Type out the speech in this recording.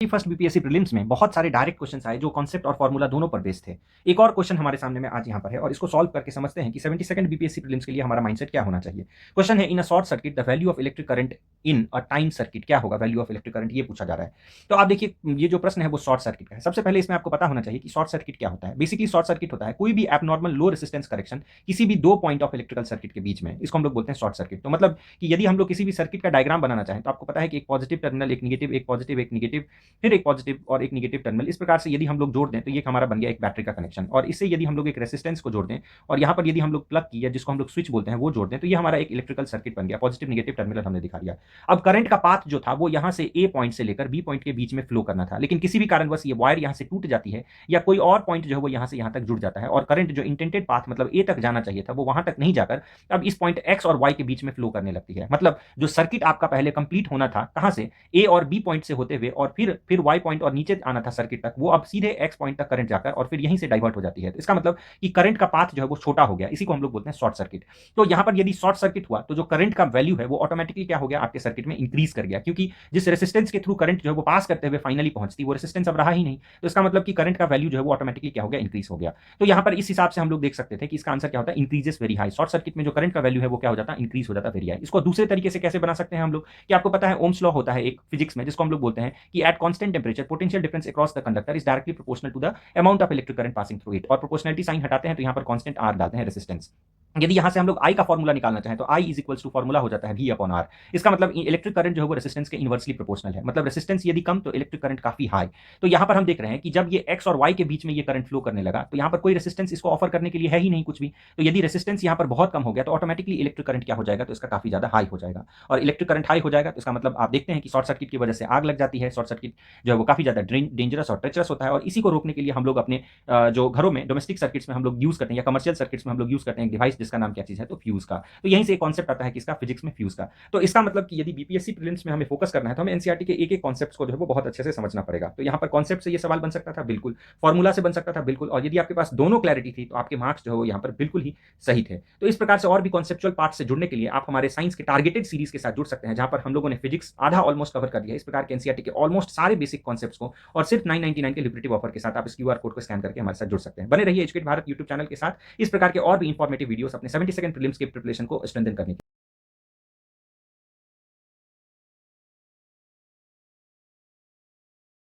First BPSC prelims में बहुत सारे डायरेक्ट क्वेश्चन आए जो कॉन्सेप्ट और फॉर्मूला दोनों पर बेस्ड थे। एक और क्वेश्चन हमारे सामने में आज यहाँ पर है और इसको सॉल्व करके समझते हैं कि 72nd बीपीएससी प्रीलिम्स के लिए हमारा माइंडसेट क्या होना चाहिए। क्वेश्चन है in a short circuit the value of electric current in a time circuit क्या होगा, वैल्यू ऑफ इलेक्ट्रिक करंट ये पूछा जा रहा है। तो आप देखिए ये जो प्रश्न है वो शॉर्ट सर्किट का है। सबसे पहले इसमें आपको पता होना चाहिए कि शॉर्ट सर्किट क्या होता है। बेसिकली शॉर्ट सर्किट होता है कोई भी एबनॉर्मल लो रेजिस्टेंस करेक्शन किसी भी दो पॉइंट ऑफ इलेक्ट्रिकल सर्किट के बीच में, इसको हम लोग बोलते हैं शॉर्ट सर्किट। तो मतलब कि यदि हम लोग किसी भी सर्किट का डायग्राम बनाना चाहें तो आपको पता है कि एक पॉजिटिव टर्मिनल, एक निगेटिव, एक पॉजिटिव, एक निगेटिव, फिर एक पॉजिटिव और एक निगेटिव टर्मिनल, इस प्रकार से यदि हम लोग जोड़ दें तो ये हमारा बन गया एक बैटरी का कनेक्शन। और इससे यदि हम लोग एक रेसिस्टेंस को जोड़ दें और यहाँ पर यदि हम लोग प्लग की या जिसको हम लोग स्विच बोलते हैं वो जोड़ दें तो ये हमारा एक इलेक्ट्रिकल सर्किट बन गया। पॉजिटिव निगेटिव टर्मिनल हमने दिखा दिया। अब करंट का पाथ जो था वो यहाँ से ए पॉइंट से लेकर बी पॉइंट के बीच में फ्लो करना था, लेकिन किसी भी कारणवश ये वायर यहाँ से टूट जाती है या कोई और पॉइंट जो है वो यहाँ से यहाँ तक जुड़ जाता है और करंट जो इंटेंडेड पाथ मतलब ए तक जाना चाहिए था वो वहां तक नहीं जाकर अब इस पॉइंट एक्स और वाई के बीच में फ्लो करने लगती है। मतलब जो सर्किट आपका पहले कंप्लीट होना था कहां से, ए और बी पॉइंट से होते हुए और फिर वाई पॉइंट और नीचे आना था सर्किट तक, वो अब सीधे एक्स पॉइंट तक करंट जाकर और फिर यहीं से डाइवर्ट हो जाती है। तो इसका मतलब कि करंट का पाथ जो है वो छोटा हो गया, इसी को हम लोग बोलते हैं शॉर्ट सर्किट। तो यहां पर यदि शॉर्ट सर्किट हुआ तो जो करंट का वैल्यू है वो ऑटोमेटिकली क्या हो गया, आपके सर्किट में इंक्रीज कर गया, क्योंकि जिस रेसिस्टेंस के थ्रू करंट जो है वो पास करते हुए फाइनली पहुंचती वो रेसिस्टेंस अब रहा ही नहीं। तो इसका मतलब कि करंट का वैल्यू जो है वो ऑटोमेटिकली क्या हो गया, इंक्रीज हो गया। तो यहां पर इस हिसाब से हम लोग देख सकते थे कि इसका आंसर क्या होता है, increases very high. Short circuit में जो करंट का वैल्यू है वो क्या हो जाता है, इंक्रीज हो जाता है वेरी हाई। इसको दूसरे तरीके से कैसे बना सकते हैं हम लोग, कि आपको पता है ओम्स लॉ होता है एक फिजिक्स में जिसको हम लोग बोलते हैं कि at constant temperature potential difference across the conductor is directly proportional to the amount of electric current passing through it. और प्रोपोर्शनलिटी साइन हटाते हैं तो यहां पर कांस्टेंट आर डालते हैं रेजिस्टेंस। यदि यहां से हम लोग आई का फॉर्मूला निकालना चाहें तो I is equals to formula हो जाता है वी अपॉन आर। इसका मतलब इलेक्ट्रिक करंट जो है वो रेजिस्टेंस के इनवर्सली प्रोपोर्शनल है। मतलब रेजिस्टेंस यदि कम तो इलेक्ट्रिक करंट काफी हाई। तो यहां पर हम देख रहे हैं कि जब ये एक्स और वाई के बीच में ये करंट फ्लो करने लगा तो यहां पर कोई रेजिस्टेंस इसको ऑफर करने के लिए है ही नहीं कुछ भी। तो यदि रेजिस्टेंस यहां पर बहुत कम हो गया तो ऑटोमेटिकली इलेक्ट्रिक करंट क्या हो जाएगा, तो इसका काफी ज्यादा हाई हो जाएगा। और इलेक्ट्रिक करंट हाई हो जाएगा तो इसका मतलब आप देखते हैं कि शॉर्ट सर्किट की वजह से आग लग जाती है। शॉर्ट सर्किट जो है वो काफी ज्यादा डेंजरस और ट्रेचरस होता है और इसी को रोकने के लिए हम लोग अपने जो घरों में डोमेस्टिक सर्किट्स में हम लोग यूज करते हैं या कमर्शियल सर्किट्स में हम लोग यूज करते हैं एक डिवाइस जिसका नाम क्या चीज है, तो फ्यूज का। तो यहीं से एक कॉन्सेप्ट आता है किसका, फिजिक्स में फ्यूज का। तो इसका मतलब कि यदि बीपीएससी प्रीलिम्स में हमें फोकस करना है तो हमें एनसीईआरटी के एक एक कॉन्सेप्ट्स को जो है वो बहुत अच्छे से समझना पड़ेगा। तो यहाँ पर कॉन्सेप्ट से ये सवाल बन सकता था बिल्कुल, फॉर्मूला से बन सकता था बिल्कुल, और यदि आपके पास दोनों क्लैरिटी थी तो आपके मार्क्स जो है वो यहाँ पर बिल्कुल ही सही थे। तो इस प्रकार से और भी कॉन्सेप्चुअल पार्ट से जुड़ने के लिए आप हमारे साइंस के टारगेटेड सीरीज के साथ जुड़ सकते हैं, जहां पर हम लोगों ने फिजिक्स आधा ऑलमोस्ट कवर कर दिया। इस प्रकार के एनसीईआरटी के ऑलमोस्ट सारे बेसिक कॉन्सेप्ट्स को और सिर्फ 999 के लिबरेटिव ऑफर के साथ आप इस क्यूआर कोड को स्कैन करके हमारे साथ जुड़ सकते हैं। बने रहिए एजुकेट भारत यूट्यूब चैनल के साथ इस प्रकार के और भी इंफॉर्मेटिव वीडियोस अपने 72nd प्रीलिम्स के प्रिपरेशन को स्ट्रेंथन करने के